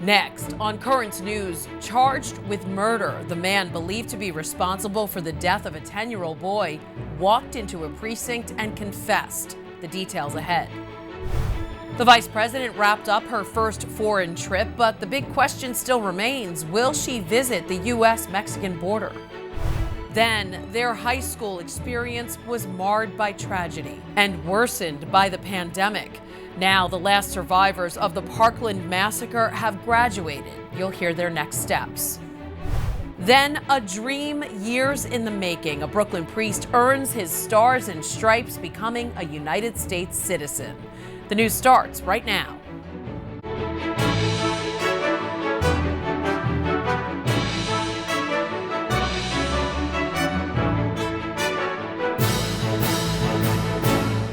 Next, on Current News, charged with murder, the man believed to be responsible for the death of a 10-year-old boy walked into a precinct and confessed. The details ahead. The vice president wrapped up her first foreign trip, but the big question still remains, will she visit the U.S. Mexican border? Then, their high school experience was marred by tragedy and worsened by the pandemic. Now, the last survivors of the Parkland Massacre have graduated. You'll hear their next steps. Then, a dream years in the making. A Brooklyn priest earns his stars and stripes, becoming a United States citizen. The news starts right now.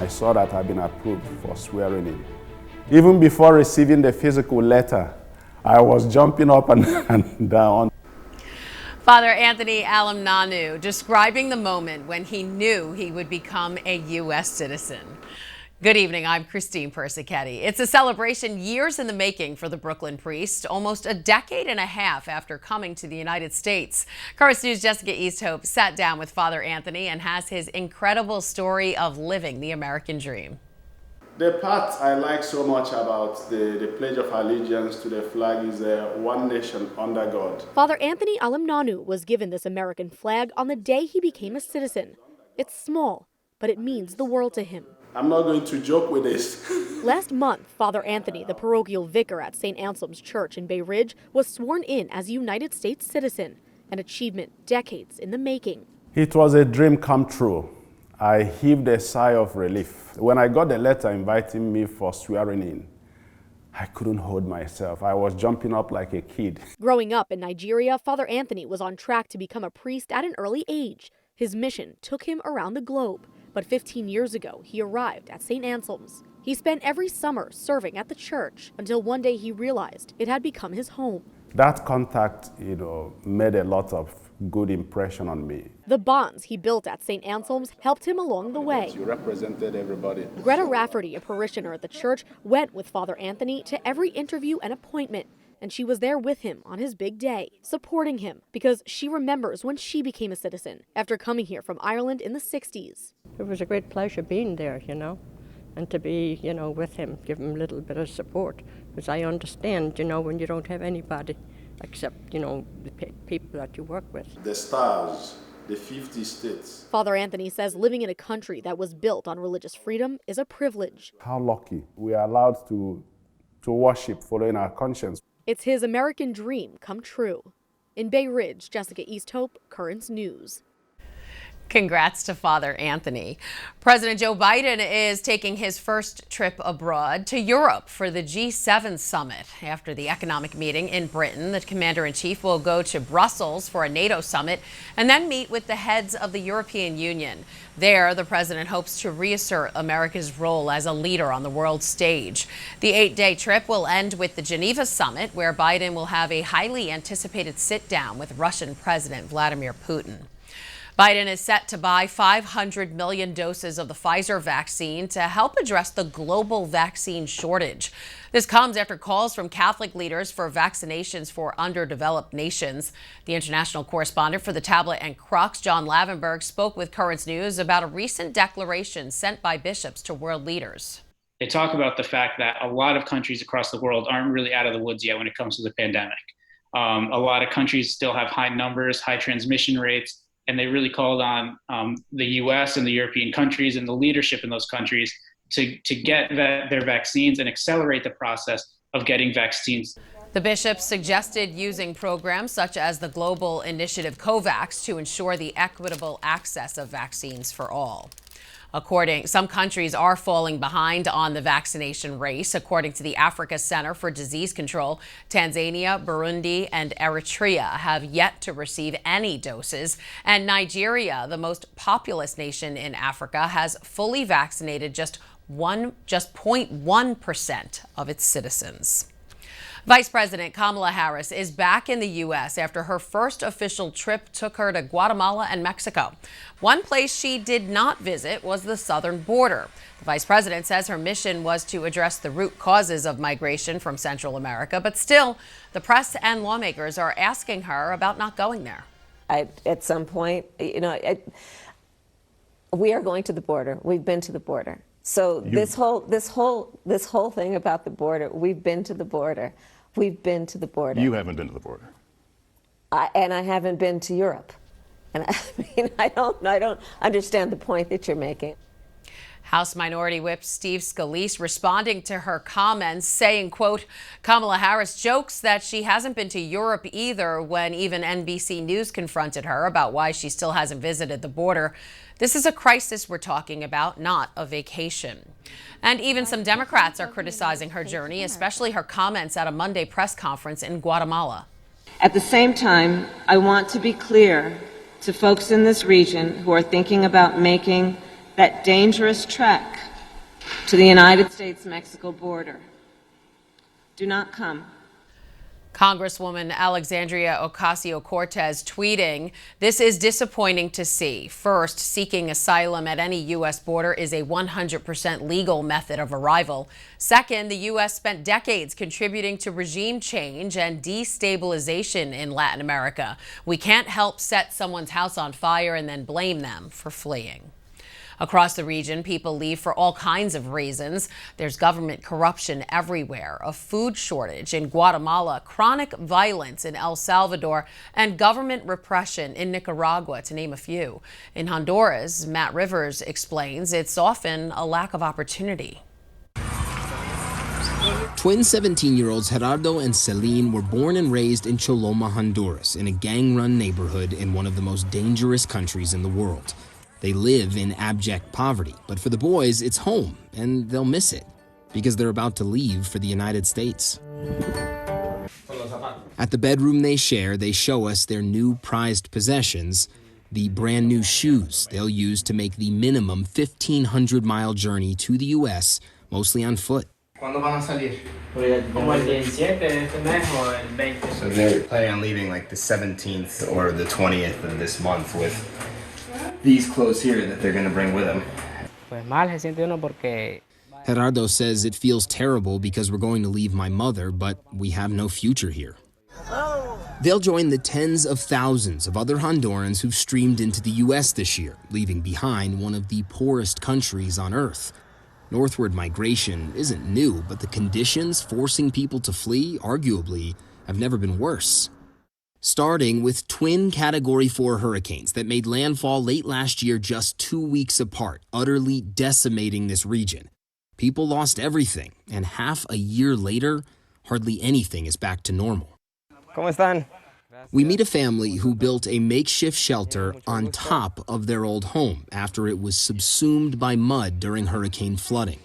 I saw that I'd been approved for swearing in. Even before receiving the physical letter, I was jumping up and down. Father Anthony Alamnanu describing the moment when he knew he would become a U.S. citizen. Good evening, I'm Christine Persichetti. It's a celebration years in the making for the Brooklyn priest, almost a decade and a half after coming to the United States. Current News' Jessica Easthope sat down with Father Anthony and has his incredible story of living the American dream. The part I like so much about the Pledge of Allegiance to the flag is one nation under God. Father Anthony Alamnanu was given this American flag on the day he became a citizen. It's small, but it means the world to him. I'm not going to joke with this. Last month, Father Anthony, the parochial vicar at St. Anselm's Church in Bay Ridge, was sworn in as a United States citizen, an achievement decades in the making. It was a dream come true. I heaved a sigh of relief. When I got the letter inviting me for swearing in, I couldn't hold myself. I was jumping up like a kid. Growing up in Nigeria, Father Anthony was on track to become a priest at an early age. His mission took him around the globe. But 15 years ago, he arrived at St. Anselm's. He spent every summer serving at the church until one day he realized it had become his home. That contact, made a lot of good impression on me. The bonds he built at St. Anselm's helped him along the way. You represented everybody. Greta Rafferty, a parishioner at the church, went with Father Anthony to every interview and appointment. And she was there with him on his big day, supporting him, because she remembers when she became a citizen after coming here from Ireland in the 60s. It was a great pleasure being there, and to be, with him, give him a little bit of support. Because I understand, when you don't have anybody except, the people that you work with. The stars, the 50 states. Father Anthony says living in a country that was built on religious freedom is a privilege. How lucky we are allowed to worship following our conscience. It's his American dream come true. In Bay Ridge, Jessica Easthope, Currents News. Congrats to Father Anthony. President Joe Biden is taking his first trip abroad to Europe for the G7 summit. After the economic meeting in Britain, the commander-in-chief will go to Brussels for a NATO summit and then meet with the heads of the European Union. There, the president hopes to reassert America's role as a leader on the world stage. The 8-day trip will end with the Geneva summit, where Biden will have a highly anticipated sit-down with Russian President Vladimir Putin. Biden is set to buy 500 million doses of the Pfizer vaccine to help address the global vaccine shortage. This comes after calls from Catholic leaders for vaccinations for underdeveloped nations. The international correspondent for the Tablet and Crux, John Lavenberg, spoke with Currents News about a recent declaration sent by bishops to world leaders. They talk about the fact that a lot of countries across the world aren't really out of the woods yet when it comes to the pandemic. A lot of countries still have high numbers, high transmission rates. And they really called on the U.S. and the European countries and the leadership in those countries to get their vaccines and accelerate the process of getting vaccines. The bishops suggested using programs such as the global initiative COVAX to ensure the equitable access of vaccines for all. Some countries are falling behind on the vaccination race. According to the Africa Center for Disease Control, Tanzania, Burundi, and Eritrea have yet to receive any doses. And Nigeria, the most populous nation in Africa, has fully vaccinated just 0.1% of its citizens. Vice President Kamala Harris is back in the U.S. after her first official trip took her to Guatemala and Mexico. One place she did not visit was the southern border. The vice president says her mission was to address the root causes of migration from Central America, but still, the press and lawmakers are asking her about not going there. At some point, we are going to the border. We've been to the border. So this whole thing about the border, we've been to the border. We've been to the border. You haven't been to the border. And I haven't been to Europe. And I don't understand the point that you're making. House Minority Whip Steve Scalise responding to her comments, saying, quote, Kamala Harris jokes that she hasn't been to Europe either when even NBC News confronted her about why she still hasn't visited the border. This is a crisis we're talking about, not a vacation. And even some Democrats are criticizing her journey, especially her comments at a Monday press conference in Guatemala. At the same time, I want to be clear to folks in this region who are thinking about making that dangerous trek to the United States-Mexico border. Do not come. Congresswoman Alexandria Ocasio-Cortez tweeting, "This is disappointing to see. First, seeking asylum at any U.S. border is a 100% legal method of arrival. Second, the U.S. spent decades contributing to regime change and destabilization in Latin America. We can't help set someone's house on fire and then blame them for fleeing." Across the region, people leave for all kinds of reasons. There's government corruption everywhere, a food shortage in Guatemala, chronic violence in El Salvador, and government repression in Nicaragua, to name a few. In Honduras, Matt Rivers explains it's often a lack of opportunity. Twin 17-year-olds Gerardo and Celine were born and raised in Choloma, Honduras, in a gang-run neighborhood in one of the most dangerous countries in the world. They live in abject poverty, but for the boys, it's home, and they'll miss it because they're about to leave for the United States. At the bedroom they share, they show us their new prized possessions, the brand new shoes they'll use to make the minimum 1,500-mile journey to the U.S., mostly on foot. So they're planning on leaving like the 17th or the 20th of this month with these clothes here that they're going to bring with them. Gerardo says it feels terrible because we're going to leave my mother, but we have no future here. They'll join the tens of thousands of other Hondurans who've streamed into the U.S. this year, leaving behind one of the poorest countries on earth. Northward migration isn't new, but the conditions forcing people to flee, arguably, have never been worse. Starting with twin Category 4 hurricanes that made landfall late last year just 2 weeks apart, utterly decimating this region. People lost everything, and half a year later, hardly anything is back to normal. ¿Cómo están? We meet a family who built a makeshift shelter on top of their old home after it was subsumed by mud during hurricane flooding.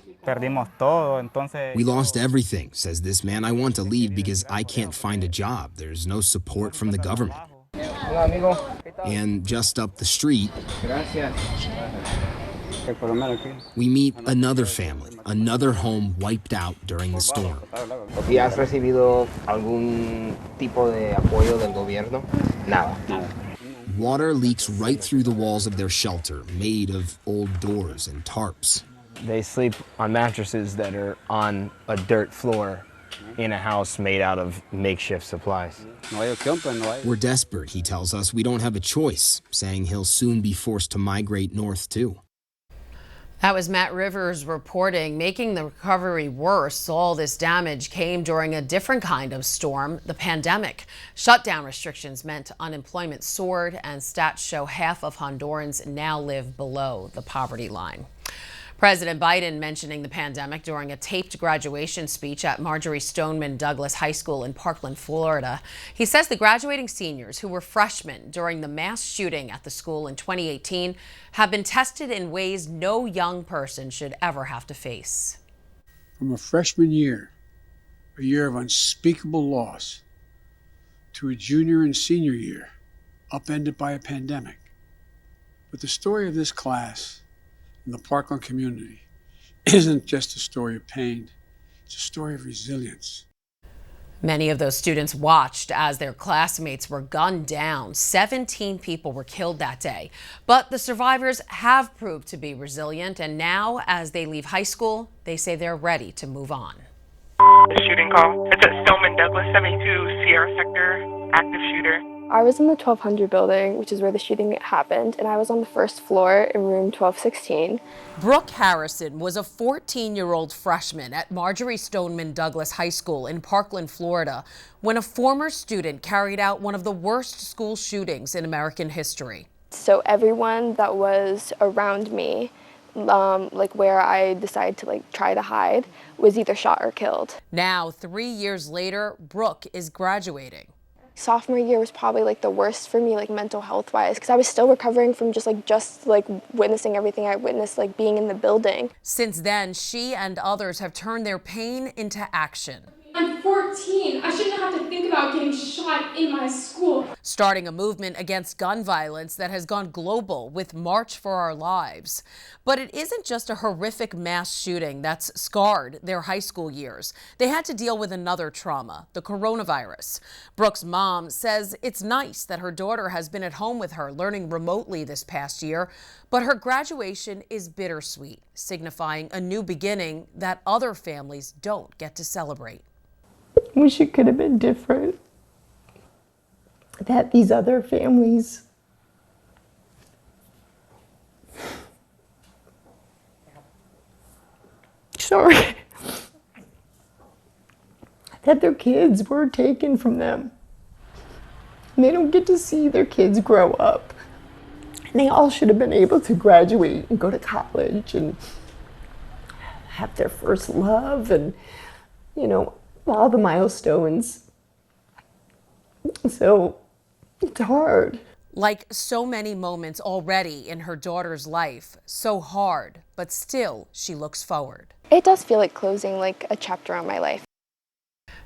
We lost everything, says this man. I want to leave because I can't find a job. There's no support from the government. And just up the street, we meet another family, another home wiped out during the storm. ¿Has recibido algún tipo de apoyo del gobierno? Nada. Water leaks right through the walls of their shelter, made of old doors and tarps. They sleep on mattresses that are on a dirt floor in a house made out of makeshift supplies. We're desperate, he tells us. We don't have a choice, saying he'll soon be forced to migrate north, too. That was Matt Rivers reporting. Making the recovery worse, all this damage came during a different kind of storm, the pandemic. Shutdown restrictions meant unemployment soared, and stats show half of Hondurans now live below the poverty line. President Biden mentioning the pandemic during a taped graduation speech at Marjorie Stoneman Douglas High School in Parkland, Florida. He says the graduating seniors who were freshmen during the mass shooting at the school in 2018 have been tested in ways no young person should ever have to face. From a freshman year, a year of unspeakable loss, to a junior and senior year, upended by a pandemic. But the story of this class and the Parkland community isn't just a story of pain, it's a story of resilience. Many of those students watched as their classmates were gunned down. 17 people were killed that day. But the survivors have proved to be resilient, and now, as they leave high school, they say they're ready to move on. The shooting call. It's at Stoneman Douglas 72 Sierra Sector, active shooter. I was in the 1200 building, which is where the shooting happened, and I was on the first floor in room 1216. Brooke Harrison was a 14-year-old freshman at Marjorie Stoneman Douglas High School in Parkland, Florida, when a former student carried out one of the worst school shootings in American history. So everyone that was around me, like where I decided to try to hide, was either shot or killed. Now, 3 years later, Brooke is graduating. Sophomore year was probably the worst for me, mental health wise, because I was still recovering from just witnessing everything I witnessed, being in the building. Since then, she and others have turned their pain into action. I'm 14. I shouldn't have to think about getting shot in my school. Starting a movement against gun violence that has gone global with March for Our Lives. But it isn't just a horrific mass shooting that's scarred their high school years. They had to deal with another trauma, the coronavirus. Brooke's mom says it's nice that her daughter has been at home with her, learning remotely this past year, but her graduation is bittersweet, signifying a new beginning that other families don't get to celebrate. Wish it could have been different. That these other families that their kids were taken from them. And they don't get to see their kids grow up. And they all should have been able to graduate and go to college and have their first love and, all the milestones. So it's hard. Like so many moments already in her daughter's life, so hard, but still she looks forward. It does feel like closing a chapter on my life.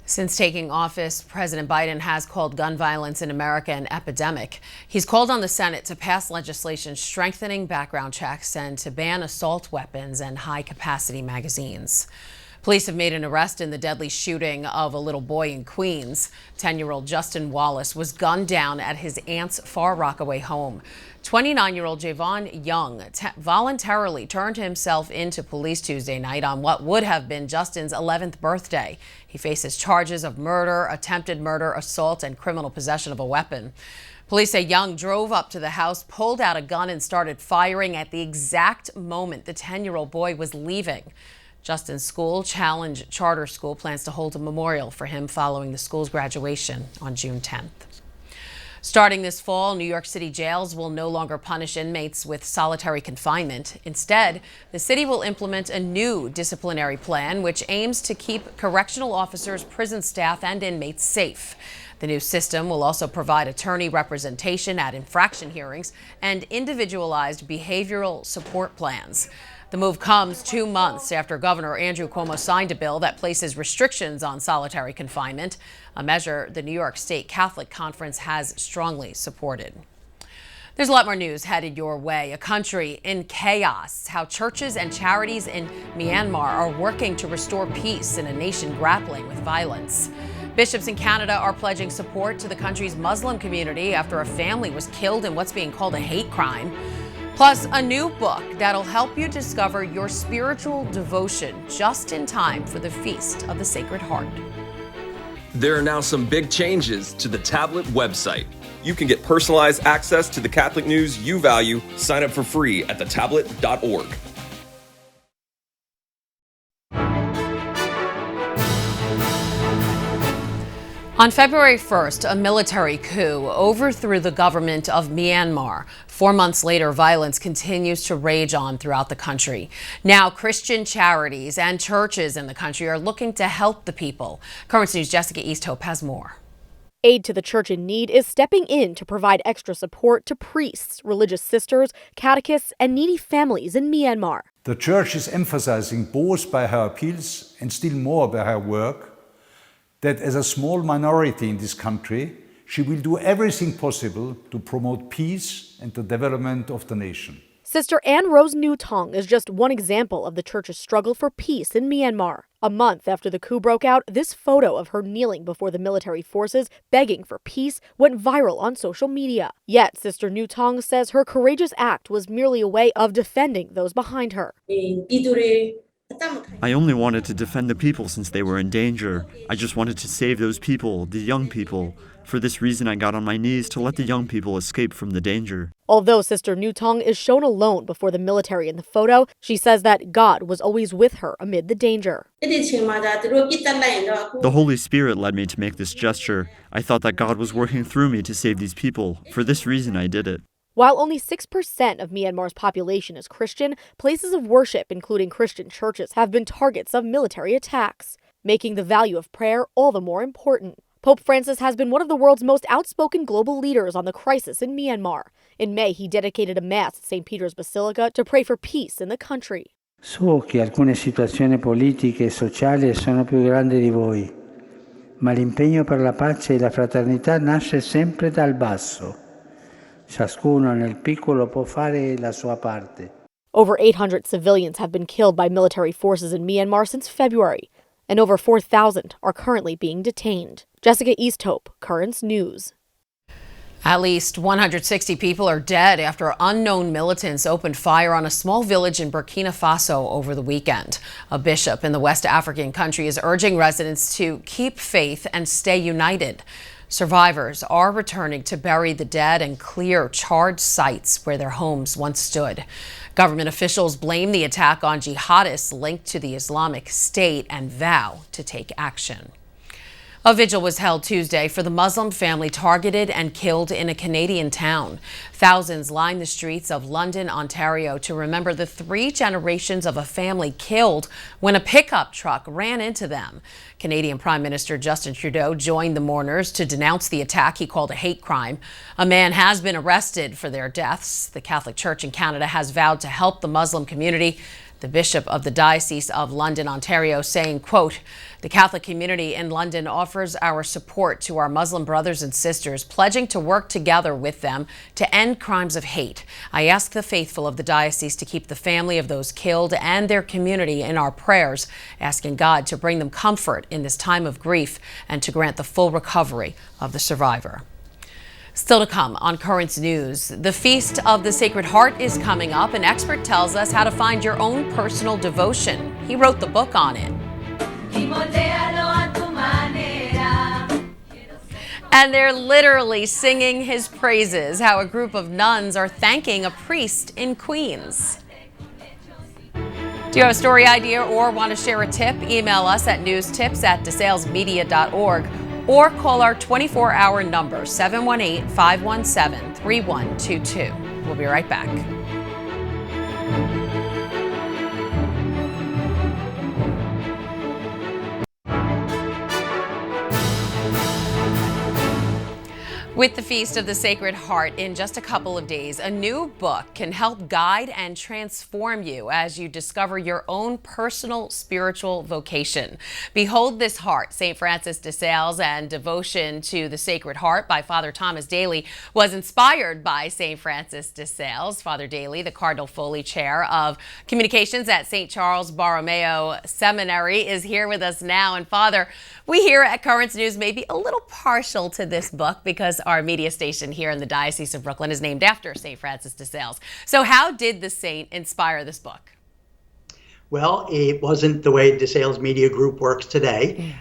Since taking office, President Biden has called gun violence in America an epidemic. He's called on the Senate to pass legislation strengthening background checks and to ban assault weapons and high-capacity magazines. Police have made an arrest in the deadly shooting of a little boy in Queens. 10-year-old Justin Wallace was gunned down at his aunt's Far Rockaway home. 29-year-old Javon Young voluntarily turned himself into police Tuesday night on what would have been Justin's 11th birthday. He faces charges of murder, attempted murder, assault, and criminal possession of a weapon. Police say Young drove up to the house, pulled out a gun, and started firing at the exact moment the 10-year-old boy was leaving. Justin's school, Challenge Charter School, plans to hold a memorial for him following the school's graduation on June 10th. Starting this fall, New York City jails will no longer punish inmates with solitary confinement. Instead, the city will implement a new disciplinary plan which aims to keep correctional officers, prison staff, and inmates safe. The new system will also provide attorney representation at infraction hearings and individualized behavioral support plans. The move comes 2 months after Governor Andrew Cuomo signed a bill that places restrictions on solitary confinement, a measure the New York State Catholic Conference has strongly supported. There's a lot more news headed your way. A country in chaos, how churches and charities in Myanmar are working to restore peace in a nation grappling with violence. Bishops in Canada are pledging support to the country's Muslim community after a family was killed in what's being called a hate crime. Plus, a new book that'll help you discover your spiritual devotion just in time for the Feast of the Sacred Heart. There are now some big changes to the tablet website. You can get personalized access to the Catholic news you value. Sign up for free at thetablet.org. On February 1st, a military coup overthrew the government of Myanmar. 4 months later, violence continues to rage on throughout the country. Now, Christian charities and churches in the country are looking to help the people. Currents News' Jessica Easthope has more. Aid to the Church in Need is stepping in to provide extra support to priests, religious sisters, catechists, and needy families in Myanmar. The Church is emphasizing both by her appeals and still more by her work that as a small minority in this country, she will do everything possible to promote peace and the development of the nation. Sister Anne Rose Newtong is just one example of the church's struggle for peace in Myanmar. A month after the coup broke out, this photo of her kneeling before the military forces begging for peace went viral on social media. Yet, Sister Newtong says her courageous act was merely a way of defending those behind her. I only wanted to defend the people since they were in danger. I just wanted to save those people, the young people. For this reason, I got on my knees to let the young people escape from the danger. Although Sister Newtong is shown alone before the military in the photo, she says that God was always with her amid the danger. The Holy Spirit led me to make this gesture. I thought that God was working through me to save these people. For this reason, I did it. While only 6% of Myanmar's population is Christian, places of worship, including Christian churches, have been targets of military attacks, making the value of prayer all the more important. Pope Francis has been one of the world's most outspoken global leaders on the crisis in Myanmar. In May, he dedicated a mass at St. Peter's Basilica to pray for peace in the country. So che alcune situazioni politiche e sociali sono più grandi di voi, ma l'impegno per la pace e la fraternità nasce sempre dal basso. Ciascuno nel piccolo può fare la sua parte. Over 800 civilians have been killed by military forces in Myanmar since February, and over 4,000 are currently being detained. Jessica Easthope, Currents News. At least 160 people are dead after unknown militants opened fire on a small village in Burkina Faso over the weekend. A bishop in the West African country is urging residents to keep faith and stay united. Survivors are returning to bury the dead and clear charred sites where their homes once stood. Government officials blame the attack on jihadists linked to the Islamic State and vow to take action. A vigil was held Tuesday for the Muslim family targeted and killed in a Canadian town. Thousands lined the streets of London, Ontario to remember the 3 generations of a family killed when a pickup truck ran into them. Canadian Prime Minister Justin Trudeau joined the mourners to denounce the attack he called a hate crime. A man has been arrested for their deaths. The Catholic Church in Canada has vowed to help the Muslim community. The Bishop of the Diocese of London, Ontario, saying, quote, "The Catholic community in London offers our support to our Muslim brothers and sisters, pledging to work together with them to end crimes of hate. I ask the faithful of the diocese to keep the family of those killed and their community in our prayers, asking God to bring them comfort in this time of grief and to grant the full recovery of the survivor." Still to come on Currents News, the Feast of the Sacred Heart is coming up. An expert tells us how to find your own personal devotion. He wrote the book on it. And they're literally singing his praises, how a group of nuns are thanking a priest in Queens. Do you have a story idea or want to share a tip? Email us at newstips@desalesmedia.org. or call our 24-hour number, 718-517-3122. We'll be right back. With the Feast of the Sacred Heart in just a couple of days, a new book can help guide and transform you as you discover your own personal spiritual vocation. Behold This Heart, St. Francis de Sales and Devotion to the Sacred Heart by Father Thomas Daly was inspired by St. Francis de Sales. Father Daly, the Cardinal Foley Chair of Communications at St. Charles Borromeo Seminary, is here with us now. And Father, we here at Currents News may be a little partial to this book because our media station here in the Diocese of Brooklyn is named after St. Francis de Sales. So how did the saint inspire this book? Well, it wasn't the way de Sales Media Group works today,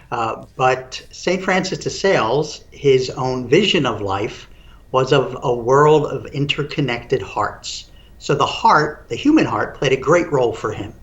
but St. Francis de Sales, his own vision of life, was of a world of interconnected hearts. So the heart, the human heart, played a great role for him.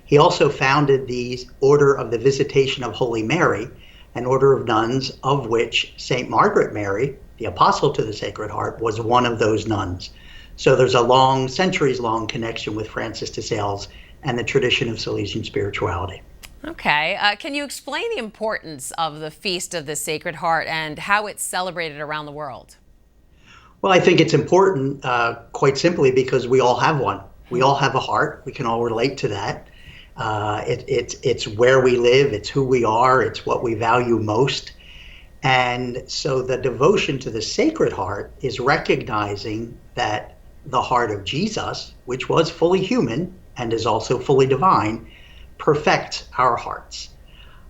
He also founded the Order of the Visitation of Holy Mary, an order of nuns of which St. Margaret Mary, the apostle to the Sacred Heart, was one of those nuns. So there's a long, centuries-long connection with Francis de Sales and the tradition of Salesian spirituality. Okay. Can you explain the importance of the Feast of the Sacred Heart and how it's celebrated around the world? Well, I think it's important quite simply because we all have one. We all have a heart. We can all relate to that. It's where we live. It's who we are. It's what we value most. And so the devotion to the Sacred Heart is recognizing that the heart of Jesus, which was fully human and is also fully divine, perfect our hearts.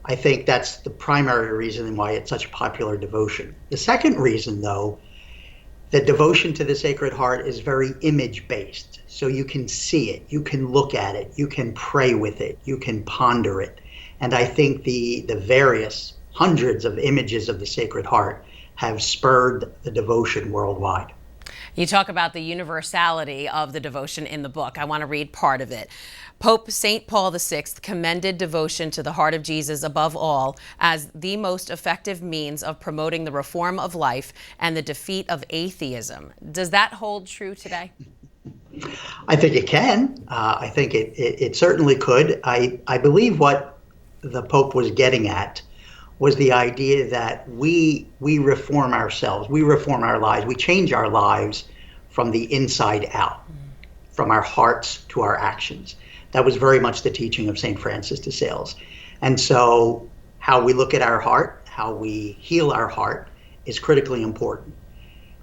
I think that's the primary reason why it's such a popular devotion. The second reason, though, the devotion to the Sacred Heart is very image-based. So you can see it, you can look at it, you can pray with it, you can ponder it. And I think the various hundreds of images of the Sacred Heart have spurred the devotion worldwide. You talk about the universality of the devotion in the book. I want to read part of it. Pope St. Paul VI commended devotion to the heart of Jesus above all as the most effective means of promoting the reform of life and the defeat of atheism. Does that hold true today? I think it can. I think it certainly could. I believe what the Pope was getting at was the idea that we reform ourselves, we reform our lives, we change our lives from the inside out, from our hearts to our actions. That was very much the teaching of St. Francis de Sales. And so how we look at our heart, how we heal our heart is critically important.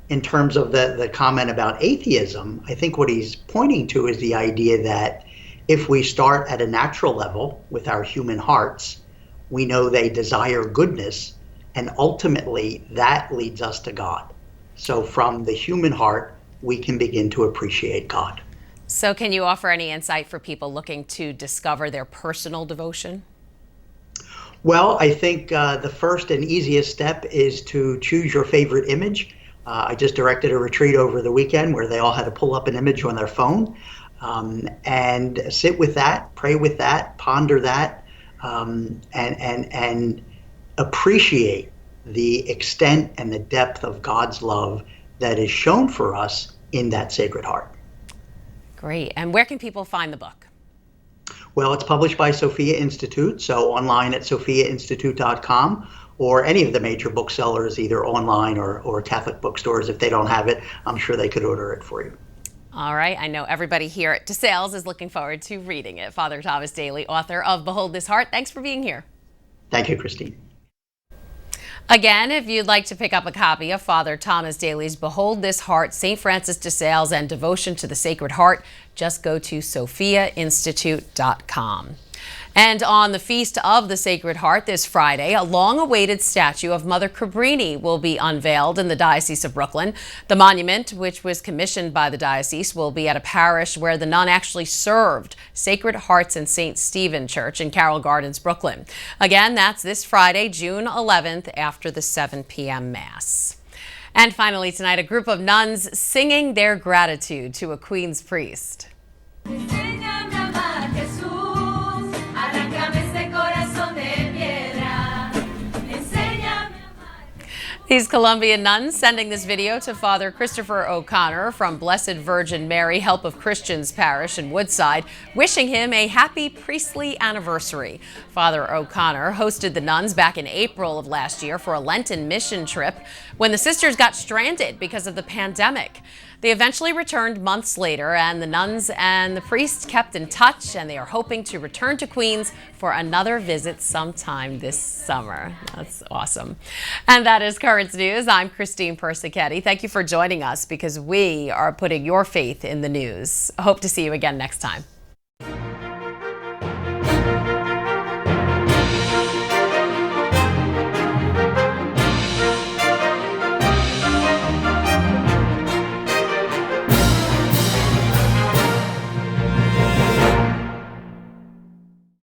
In terms of the comment about atheism, I think what he's pointing to is the idea that if we start at a natural level with our human hearts, we know they desire goodness, and ultimately that leads us to God. So from the human heart, we can begin to appreciate God. So can you offer any insight for people looking to discover their personal devotion? Well, I think the first and easiest step is to choose your favorite image. I just directed a retreat over the weekend where they all had to pull up an image on their phone and sit with that, pray with that, ponder that, and appreciate the extent and the depth of God's love that is shown for us in that Sacred Heart. Great. And where can people find the book? Well, it's published by Sophia Institute, so online at sophiainstitute.com, or any of the major booksellers, either online or Catholic bookstores. If they don't have it, I'm sure they could order it for you. All right. I know everybody here at DeSales is looking forward to reading it. Father Thomas Daly, author of Behold This Heart. Thanks for being here. Thank you, Christine. Again, if you'd like to pick up a copy of Father Thomas Daly's Behold This Heart, St. Francis de Sales, and Devotion to the Sacred Heart, just go to sophiainstitute.com. And on the Feast of the Sacred Heart this Friday, a long-awaited statue of Mother Cabrini will be unveiled in the Diocese of Brooklyn. The monument, which was commissioned by the diocese, will be at a parish where the nun actually served, Sacred Hearts and St. Stephen Church in Carroll Gardens, Brooklyn. Again, that's this Friday, June 11th, after the 7 p.m. Mass. And finally tonight, a group of nuns singing their gratitude to a Queen's priest. These Colombian nuns sending this video to Father Christopher O'Connor from Blessed Virgin Mary Help of Christians Parish in Woodside, wishing him a happy priestly anniversary. Father O'Connor hosted the nuns back in April of last year for a Lenten mission trip when the sisters got stranded because of the pandemic. They eventually returned months later, and the nuns and the priest kept in touch, and they are hoping to return to Queens for another visit sometime this summer. That's awesome. And that is Currents News. I'm Christine Persichetti. Thank you for joining us because we are putting your faith in the news. I hope to see you again next time.